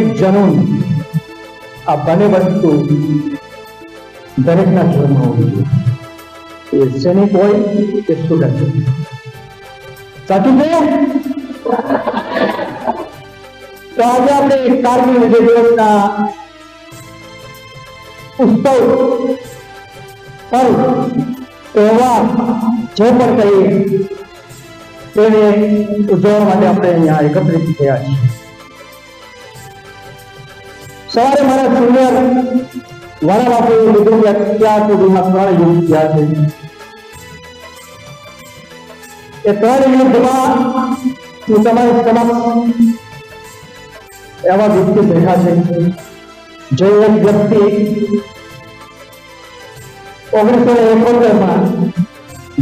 એક જનૂન, આ બંને વસ્તુ દરેકના જીવનમાં હોવી જોઈએ. એ સૈનિક હોય કે સ્ટુડન્ટ હોય. સાચું છે? તો આજે આપણે કારગિલ વિજય દિવસના ઉત્સવ પર તહેવાર જે પણ કહીએ તેને ઉજવવા માટે આપણે અહીંયા એકત્રિત થયા છીએ. સવારે મારા સિનિયર વાળા બાપુએ લીધું કે અત્યાર સુધીમાં 3 યુદ્ધ થયા છે. એ 3 યુદ્ધમાં હું તમારી સમક્ષ એવા વ્યક્તિ બેઠા છે જે એક વ્યક્તિ 1971માં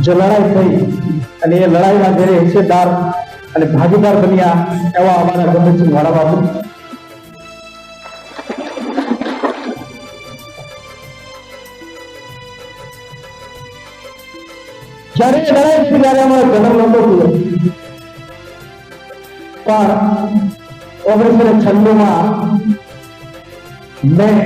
જે લડાઈ થઈ અને એ લડાઈમાં જ્યારે હિસ્સેદાર અને ભાગીદાર બન્યા એવા અમારા ગોવિંદસિંહ વાળા બાપુ. જ્યારે લડાઈ થઈ ત્યારે અમારો જન્મ નહોતો થયો, પણ 1996માં મેં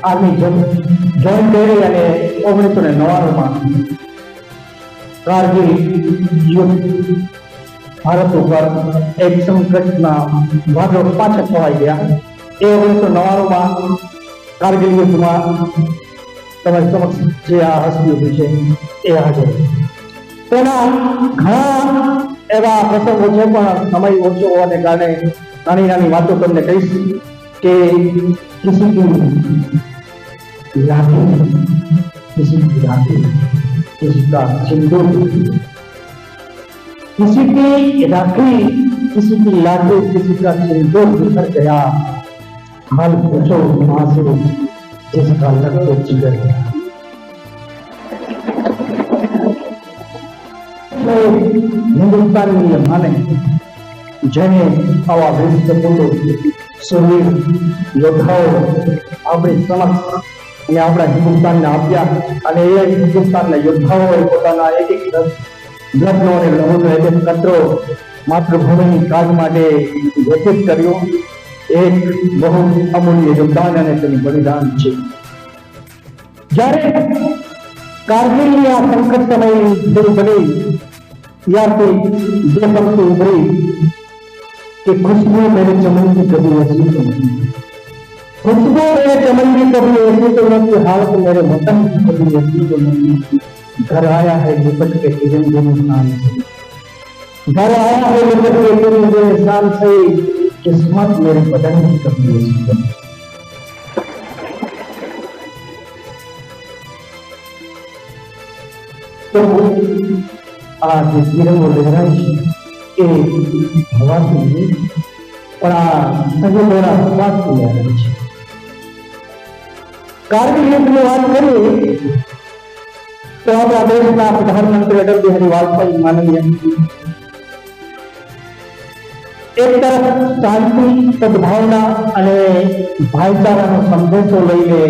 આર્મી જોઈન કરી અને 1999માં કારગિલ યુદ્ધ ભારત ઉપર એક સંકટના ભાગો પાછા ખવાઈ ગયા. એ 1999માં કારગિલ યુદ્ધમાં તમારી સમક્ષ જે આ હસ્તી ઉભી છે એ હાજર. તેના ઘણા એવા પ્રસંગો છે, પણ સમય ઓછો હોવાને કારણે નાની નાની વાતો તમને કહીશ કે किसी की लाठी, किसी की राखी, किसी का सिंदूर, किसी की राखी, किसी की लाठी, किसी का सिंदूर बिखर गया, हाल पूछो मां से जिसका लग तो जिगर गया. हिंदुस्तानी माने જેને આવા વીરપુત્રો સુરવીર યોદ્ધાઓ આપણી સમક્ષ અને આપણા હિન્દુસ્તાનને આપ્યા, અને એ હિન્દુસ્તાનના યોદ્ધાઓએ પોતાના એક એક બ્લડનો અને લોહીનો એક એક કતરો માતૃભૂમિની કાજ માટે વ્યતીત કર્યો. એક બહુ અમૂલ્ય યોગદાન અને તેનું બલિદાન છે. જ્યારે કારગિલની આ સંકટ સમયની દિલ બની ત્યારથી જે પંક્તિ ઉભરી कि खुशबू मेरे चमन की कभी ऐसी तो नहीं, खुशबू मेरे चमन की कभी ऐसी तो नहीं, हालत मेरे वतन की कभी ऐसी तो नहीं. घर आया है लिपट के किरण दिन शान से, घर आया है लिपट के किरण दिन शान से, किस्मत मेरे बदन की कभी ऐसी तो नहीं. तो आज किरण वो लहराई એ હવાથી પણ આ સજોદોરા હવાથી આવે છે. કારગિલ યુદ્ધની વાત કરીએ તો આપણા દેશના પ્રધાનમંત્રી અટલ બિહારી વાજપેયી માનનીય એક તરફ શાંતિ, સદભાવના અને ભાઈચારાનો સંદેશો લઈને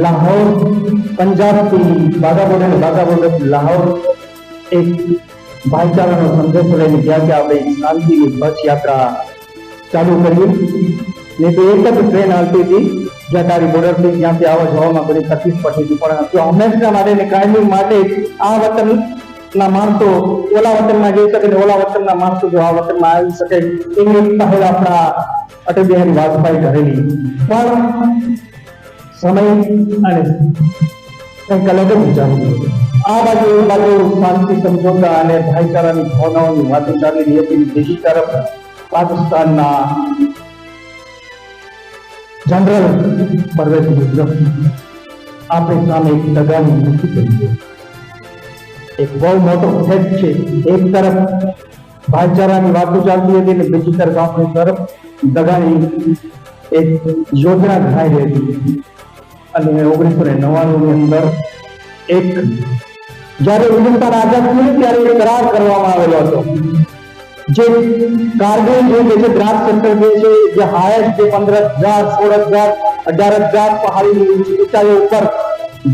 લાહોર, પંજાબથી બાગાબોર્ડર લાહોર એક ભાઈચારાનો સંદેશો લઈને ગયા કે આપણે શાંતિની બસ યાત્રા ચાલુ કરીએ. ને તો એક જ ટ્રેન આવતી હતી જ્યાં તારી બોર્ડરથી ત્યાંથી આવવા જવામાં બધી તકલીફ પડતી હતી, પણ હંમેશા માટે કાયમી માટે આ વતનના માણસો ઓલા વતનમાં જઈ શકે, ઓલા વતનના માણસો જો આ વતનમાં આવી શકે એની એક પહેલ આપણા અટલ બિહારી વાજપેયી કરેલી. પણ સમય અને કંઈક અલગ જ વિચારવું. આ બાજુ એ બાજુ શાંતિ, સમજોતા અને ભાઈચારાની ભાવનાઓની વાતો ચાલી રહી હતી. બીજી તરફ પાકિસ્તાનના જનરલ પરવેઝ મુશર્રફ આપણી સામે એક દગાની નીતિ કરી. એક બહુ મોટો ફેક્ટ છે. એક તરફ ભાઈચારાની વાતો ચાલતી હતી અને બીજી તરફ આપણી તરફ દગાની એક યોજના ઘડાઈ રહી હતી. અને 1999 ની અંદર એક જ્યારે હિન્દુસ્તાન આઝાદ થયું ત્યારે એક કરાર કરવામાં આવેલો હતો, જે કારગિલ જે દ્રાસ સેક્ટર છે, જે હાઈએસ્ટ જે 15,000, 16,000, 18,000 પહાડીની ઊંચાઈઓ ઉપર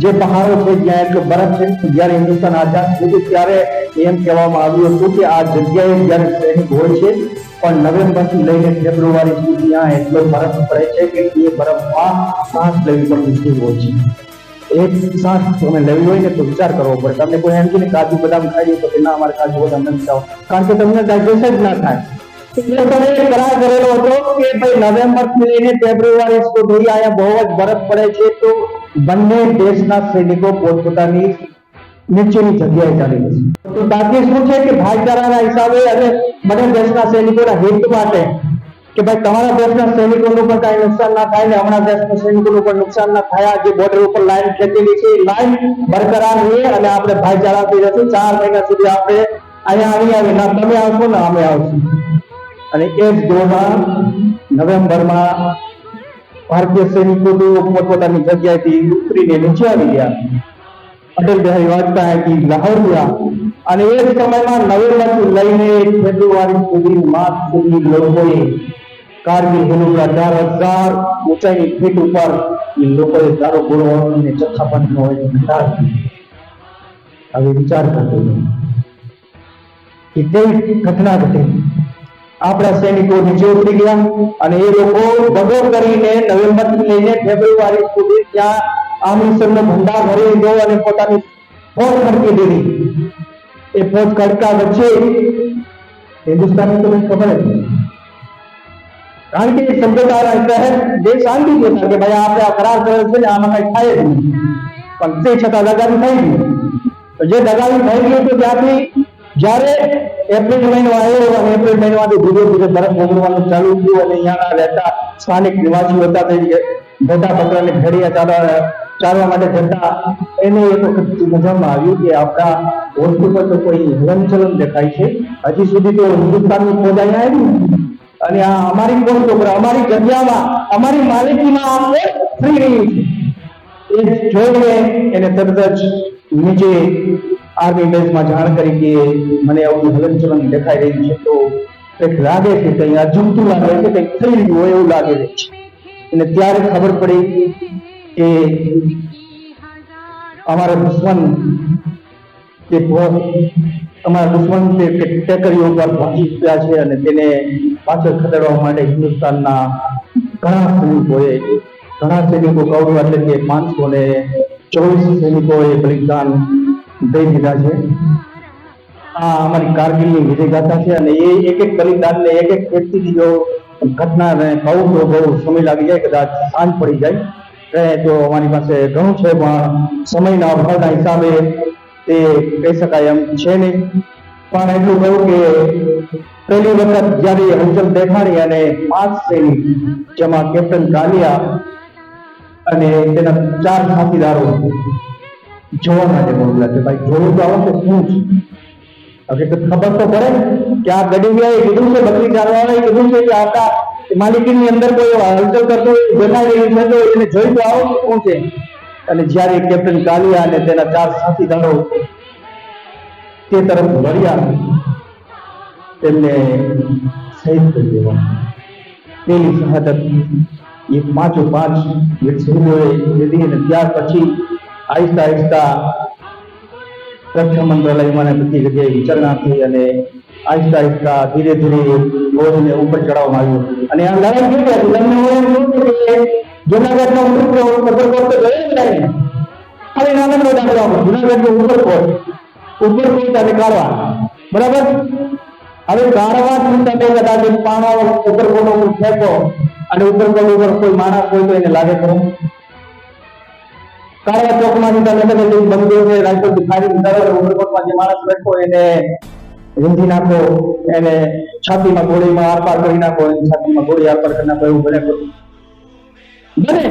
જે પહાડો છે જ્યાં એટલો બરફ છે, જ્યારે હિન્દુસ્તાન આઝાદ થયું ત્યારે એમ કહેવામાં આવ્યું હતું કે આ જગ્યાએ જ્યારે સૈનિક હોય છે પણ નવેમ્બરથી લઈને ફેબ્રુઆરી સુધી આ એટલો બરફ પડે છે કે એ બરફમાં શ્વાસ લેવી પણ મુશ્કેલ હોય છે. એક શ્વાસ તમે લેવી હોય ને તો વિચાર કરવો પડે. તમને કોઈ એમ કે કાજુ બદામ ખાઈએ તો ના અમારે કાજુ બદામ નથી ખાવ, કારણ કે તમને ડાયજેશન જ ના થાય. કરાર કરેલો હતો કે ભાઈ નવેમ્બર થી લઈને ફેબ્રુઆરી સુધી અહીંયા બહુ જ બરફ પડે છે, તો બંને દેશના સૈનિકો પોતપોતાની નીચેની જગ્યાએ ચાલી જશે. તો બાકી શું છે કે ભાઈચારાના હિસાબે અને બંને દેશના સૈનિકોના હિત માટે કે ભાઈ તમારા દેશના સૈનિકોનું પણ કાંઈ નુકસાન ના થાય ને અમારા દેશના સૈનિકોનું પણ નુકસાન ના થાય. જે બોર્ડર ઉપર લાઈન ખેંચેલી છે એ લાઈન બરકરાર રહે અને આપણે ભાઈચારાથી રહેશું. 4 મહિના સુધી આપણે અહીંયા આવી ના તમે આવશો ને અમે આવશું. અને એ જ દોરાન નવેમ્બરમાં ભારતીય સૈનિકો પોતપોતાની જગ્યાએથી ઉતરીને નીચે આવી ગયા. અટલ બિહારી વાજપેયી લાહોર ગયા અને એ જ સમયમાં નવેમ્બરથી લઈને ફેબ્રુઆરી સુધી માર્ચ સુધી લોકોએ કારગિલ હિલના 18,000 ઊંચાઈની ફીટ ઉપર લોકોએ દારૂ ગોળો અને જથ્થાબંધનો ઘટાડ. હવે વિચાર કરજો કે કેવી ઘટના ઘટી. આપણા સૈનિકો નીચે ઉતરી ગયા અને એ લોકો દગો કરીને નવેમ્બરથી લઈને ફેબ્રુઆરી સુધી ત્યાં આમિષનો ભંડાર ભરી લીધો અને પોતાની ફોજ ખડકી દીધી. એ ફોજ ખડકા વચ્ચે હિન્દુસ્તાનની તમને ખબર જ કારણ કે સભ્યતાના શહેર જે શાંતિ જોતા કે ભાઈ આપણે આ કરાર કર્યો છે ને આમાં કઈ થાય જ નહીં, પણ તે છતાં દગાવી થઈ ગઈ. તો જે દગાવી થઈ ગઈ તો ત્યાંથી જ્યારે એપ્રિલ મહિનો આવ્યો અને એપ્રિલ મહિનામાંથી ધીરે ધીરે બરફ ઓગળવાનું ચાલુ થયું અને અહીંયાના રહેતા સ્થાનિક નિવાસીઓ હતા તે મોટા પકડાને ઘડિયા ચાલવા માટે જતા એને એક વખત નજરમાં આવ્યું કે આપણા હોસ્ટ ઉપર તો કોઈ હલનચલન દેખાય છે. હજી સુધી તો હિન્દુસ્તાનની ફોજ અહીંયા આવી અને આ અમારી પોસ્ટ ઉપર અમારી જગ્યામાં અમારી માલિકીમાં આપણે થઈ રહ્યું છે. એ જોઈને એને તરત જ નીચે આર્મી બેઝમાં જાણ કરી કે મને આવું હલનચલન દેખાઈ રહ્યું છે, તો કંઈક લાગે છે કંઈ અજુગતું લાગે છે, કંઈક થઈ રહ્યું હોય એવું લાગે છે. અને ત્યારે ખબર પડી કે અમારા દુશ્મન ટેકરીઓ પર પહોંચી ગયા છે અને તેને પાછળ ખસેડવા માટે હિન્દુસ્તાનના ઘણા સૈનિકો કૌરવ એટલે કે 524 સૈનિકોએ બલિદાન દઈ દીધા છે. આ અમારી કારગિલની વિજય ગાથા છે અને એ એક એક બલિદાનને એક એક વ્યક્તિની જો ઘટનાને કહું તો બહુ સમય લાગી જાય, કદાચ સાંજ પડી જાય. તો અમારી પાસે ઘણું છે પણ સમયના અભાવના હિસાબે તે કહી શકાય એમ છે નહીં. પણ એટલું કહ્યું કે પહેલી વખત જ્યારે હલચલ દેખાડી અને 5 સૈનિક જેમાં કેપ્ટન કાલિયા અને તેના 4 સાથીદારો જોવા માટે બોલ્યા કે ભાઈ જોયું તો આવો કે શું છે. હવે તો ખબર તો પડે કે આ ગડીયાએ કીધું છે, બકરી ચારવાળાએ કીધું છે કે આપણા માલિકીની અંદર કોઈ હલચલ કરતો દેખાઈ રહ્યું છે તો એને જોઈ તો આવો શું છે. અને જ્યારે કેપ્ટન કાલિયા અને તેના 4 સાથીદારો તે તરફ વળ્યા તેમને શહીદ કરી દેવામાં પેલી શહાદત એ 5 શહીદોએ લીધી. અને ત્યાર પછી આહિસ્તા આહિસ્તા રક્ષા મંત્રાલયમાં બધી જગ્યાએ વિચારણા થઈ અને આહિસ્તા આહિસ્તા ધીરે ધીરે ફોજને ઉપર ચડાવવામાં આવ્યું. અને આ લડાઈ કેવી હતી તમને જુનાગઢનો ઉપરકોટ તો ગયો જ નહીં. ખાલી નાનકડો દાખલો આપો, જુનાગઢનો ઉપરકોટ અને કારવા, બરાબર. હવે કારવાથી તમે કદાચ પાણો ઉપરકોટ ઉપર ફેંકો અને ઉપરકોટ ઉપર કોઈ માણસ હોય તો એને લાગે ખરું? કારવા ચોકમાંથી તમે બંદૂક રાઇફલ ફાયરિંગ કરો, ઉપરકોટમાં જે માણસ બેઠો એને વીંધી નાખો, એને છાતીમાં ગોળીમાં આરપાર કરી નાખો, છાતીમાં ગોળી આરપાર કરી નાખો, એવું બને ખરું? બને.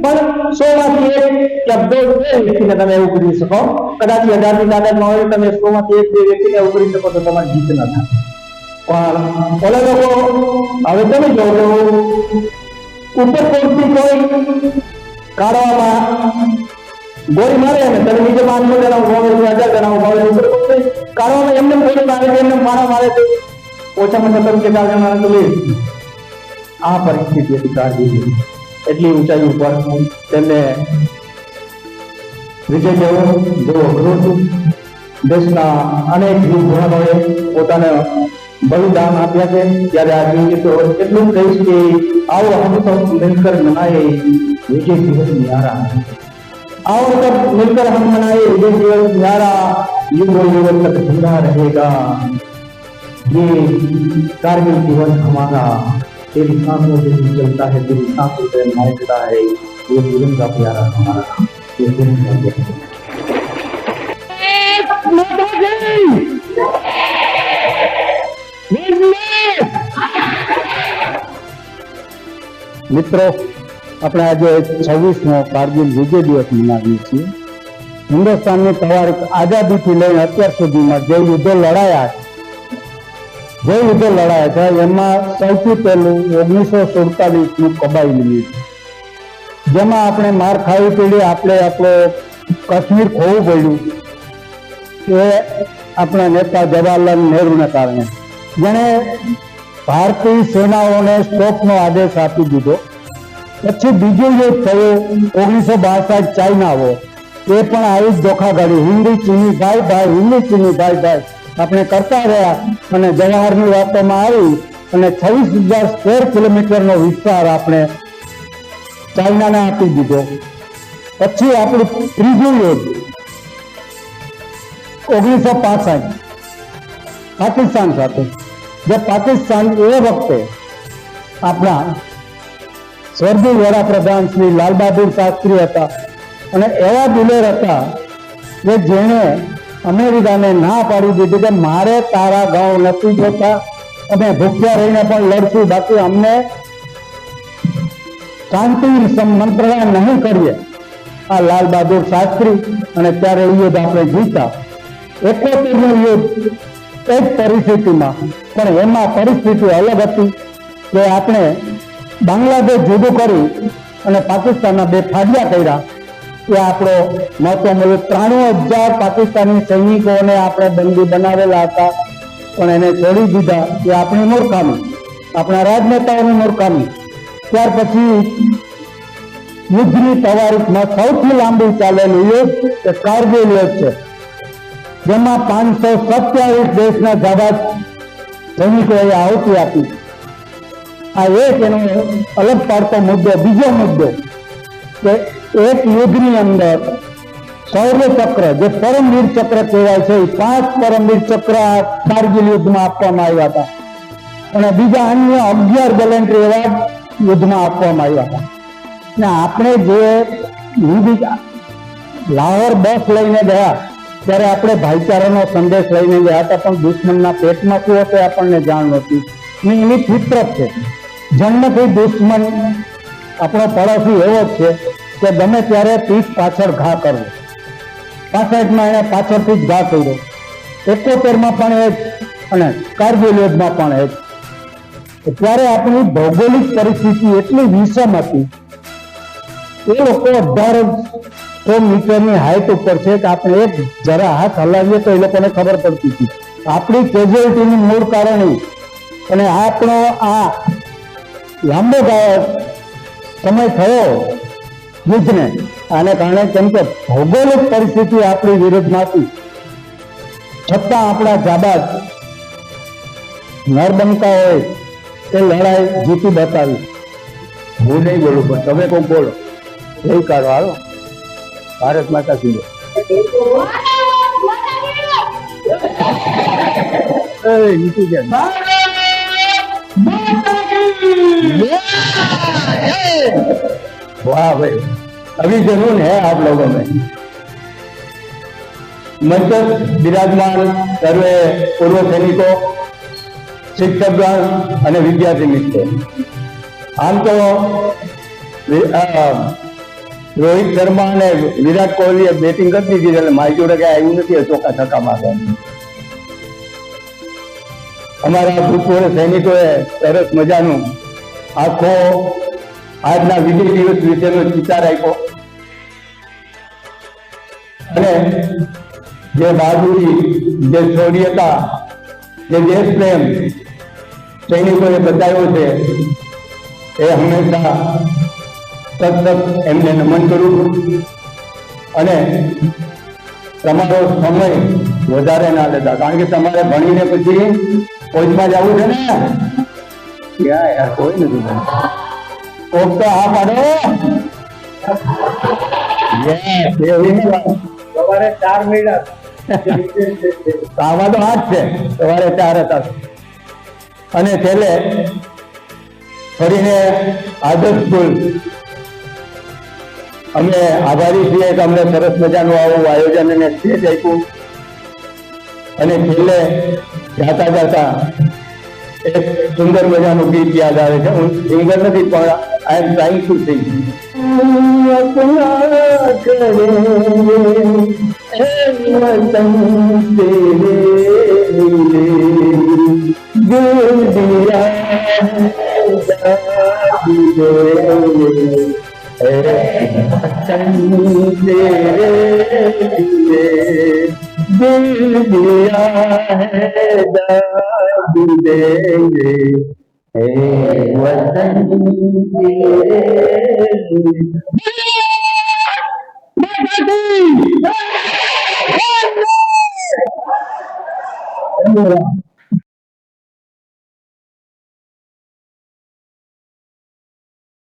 પણ 100માંથી 1 કે 2 વ્યક્તિને તમે એવું કરી શકો. કદાચ 1000ની તાદાદમાં હોય તમે 100માંથી 1-2 વ્યક્તિને એવું કરી શકો તો તમારી જીત ન થાય. પણ ઓલા લોકો હવે તમે જો ઉપરકોટથી કોઈ કાઢવામાં ગોળી મારે ને તમે નીચે 500 જણા 1000 જણા કાઢવામાં એમને ગોળી મારે છે, એમને મારા મારે છે, ઓછામાં ઓછા 3 કે 4 જણા તો લે. આ પરિસ્થિતિ હતી કારગિલ. એટલી ઊંચાઈ ઉપર તેમને વિજય લેવો બહુ અઘરો હતું. દેશના અનેક વીર જવાનોએ પોતાના બલિદાન આપ્યા છે। ત્યારે આ જોઈએ તો એટલું કહીશ કે આવો હમ सब मिलकर मनाए विजय दिवस न्यारा। आओ सब मिलकर हम मनाए विजय दिवस न्यारा, युगों युगों तक जिंदा रहेगा ये कारगिल दिवस हमारा। तेरी सांसों से चलता है, तेरी सांसों से महकता है ये तिरंगा प्यारा हमारा, ये तिरंगा प्यारा। મિત્રો, આપણે આજે 26મો કારગિલ વિજય દિવસ મનાવીએ છીએ। હિન્દુસ્તાનની તવારીખ આઝાદીથી લઈને અત્યાર સુધીમાં જે યુદ્ધો લડાયા છે એમાં સૌથી પહેલું 1947નું કબાયલી યુદ્ધ, જેમાં આપણે માર ખાવી પડી, આપણે આપણો કાશ્મીર ખોવું પડ્યું એ આપણા નેતા જવાહરલાલ નહેરુને કારણે, જેણે ભારતીય સેનાઓને સ્ટોપનો આદેશ આપી દીધો। પછી બીજું યુદ્ધ થયું 1962 ચાઇનાઓ, એ પણ આવી જ ધોખાધડી, હિન્દી ચીની ભાઈ ભાઈ, હિન્દી ચીની ભાઈ ભાઈ આપણે કરતા રહ્યા અને જવાહરની વાતોમાં આવી અને 26,000 સ્ક્વેર કિલોમીટરનો વિસ્તાર આપણે ચાઇનાને આપી દીધો। પછી આપણું ત્રીજું યુદ્ધ 1965 પાકિસ્તાન સાથે, જે પાકિસ્તાન એ વખતે આપણા સ્વર્ગીય વડાપ્રધાન શ્રી લાલ બહાદુર શાસ્ત્રી હતા અને એવા દિલેર હતા કે જેણે અમેરિકાને ના પાડી દીધી કે મારે તારા ગાંવ નથી જોતા, અમે ભૂખ્યા રહીને પણ લડશું, બાકી અમને શાંતિ મંત્રણા નહીં કરીએ। આ લાલ બહાદુર શાસ્ત્રી, અને ત્યારે એ યુદ્ધ આપણે જીતા। 71નું યુદ્ધ એક પરિસ્થિતિમાં, પણ એમાં પરિસ્થિતિ અલગ હતી કે આપણે બાંગ્લાદેશ જુદું કરી અને પાકિસ્તાનના બે ફાડ્યા કર્યા। એ આપણો મહત્વનો 93,000 પાકિસ્તાની સૈનિકોને આપણે બંદી બનાવેલા હતા, પણ એને છોડી દીધા। એ આપણી મૂર્ખામી, આપણા રાજનેતાઓની મૂર્ખામી। ત્યાર પછી યુદ્ધની તવારીખમાં સૌથી લાંબી ચાલેલું યુદ્ધ એ કારગિલ યુદ્ધ છે, જેમાં 527 દેશના જાબાઝ સૈનિકોએ આહુતિ આપી। આ એક એનો અલગ પાડતો મુદ્દો। બીજો મુદ્દો કે એક યુદ્ધની અંદર શૌર્ય ચક્ર, જે પરમવીર ચક્ર કહેવાય છે, એ 5 પરમવીર ચક્ર આ કારગિલ યુદ્ધમાં આપવામાં આવ્યા હતા અને બીજા અન્ય 11 ગેલેન્ટ્રી એવોર્ડ યુદ્ધમાં આપવામાં આવ્યા હતા। ને આપણે જે લાહોર બસ લઈને ગયા ત્યારે આપણે ભાઈચારાનો સંદેશ લઈને ગયા હતા, પણ દુશ્મનના પેટમાં શું હતું આપણને જાણ નહોતી। એની ફિતરત છે, જન્મથી દુશ્મન આપણો પડોશી એવો જ છે કે ગમે ત્યારે પીઠ પાછળ ઘા કરવો। 65માં એને પાછળથી જ ઘા કર્યો, 71માં પણ એ જ, અને કારગિલ યુદ્ધમાં પણ એ જ। ત્યારે આપણી ભૌગોલિક પરિસ્થિતિ એટલી વિષમ હતી, એ લોકો 1800 મીટરની હાઈટ ઉપર છે કે આપણે એક જરા હાથ હલાવીએ તો એ લોકોને ખબર પડતી હતી। આપણી કેઝ્યુઅલિટીનું મૂળ કારણ અને આપણો આ લાંબો સમય થયો યુદ્ધને, આને કારણે કેમ કે ભૌગોલિક પરિસ્થિતિ આપણી વિરુદ્ધમાં હતી, છતાં આપણા જાબાઝ નરબંકાઓએ એ લડાઈ જીતી બતાવી। હું નહીં બોલું, પણ તમે કોણ બોલો, જય કાઢો, હાલો, ભારત માતા કી જય। वाह भाई, अभी जुनून है आप लोगों में। मंच विराजमान सर्वे पूर्व सैनिकों, शिक्षकगण અને વિદ્યાર્થી મિત્રો, આમ તો રોહિત શર્મા અને વિરાટ કોહલીએ બેટિંગ કરી દીધી એટલે મારી જોડે કઈ આવ્યું નથી ચોખ્ખા છક્કા મારવા। અમારા ભૂતપૂર્વ સૈનિકોએ સરસ મજાનું આખો આજના વિજય દિવસ વિશેનો વિચાર આપ્યો અને જે બહાદુરી, જે શૌર્યતા, જે દેશ પ્રેમ સૈનિકોએ બતાવ્યો છે એ હંમેશા સતત એમને નમન કરું અને તમારો સમય વધારે ના લેતા, કારણ કે તમારે ભણીને પછી ફોજમાં જવું છે ને. ક્યાં યાર કોઈ નથી કોક તો હા પાડો. સવારે 4 મહિના આમાં તો આ જ છે, સવારે 4 હતા. અને છેલ્લે ફરીને આદર્શ સ્કૂલ અમે આભારી છીએ કે અમને સરસ મજાનું આવું આયોજન અને સ્ટેજ આપ્યું. અને છેલ્લે જાતા જાતા એક સુંદર મજાનું ગીત યાદ આવે છે. હું સિંગર નથી, પણ આઈ એમ ટ્રાઇંગ ટુ સિંગ. दिल दिया है दाद देंगे हे वतन तेरे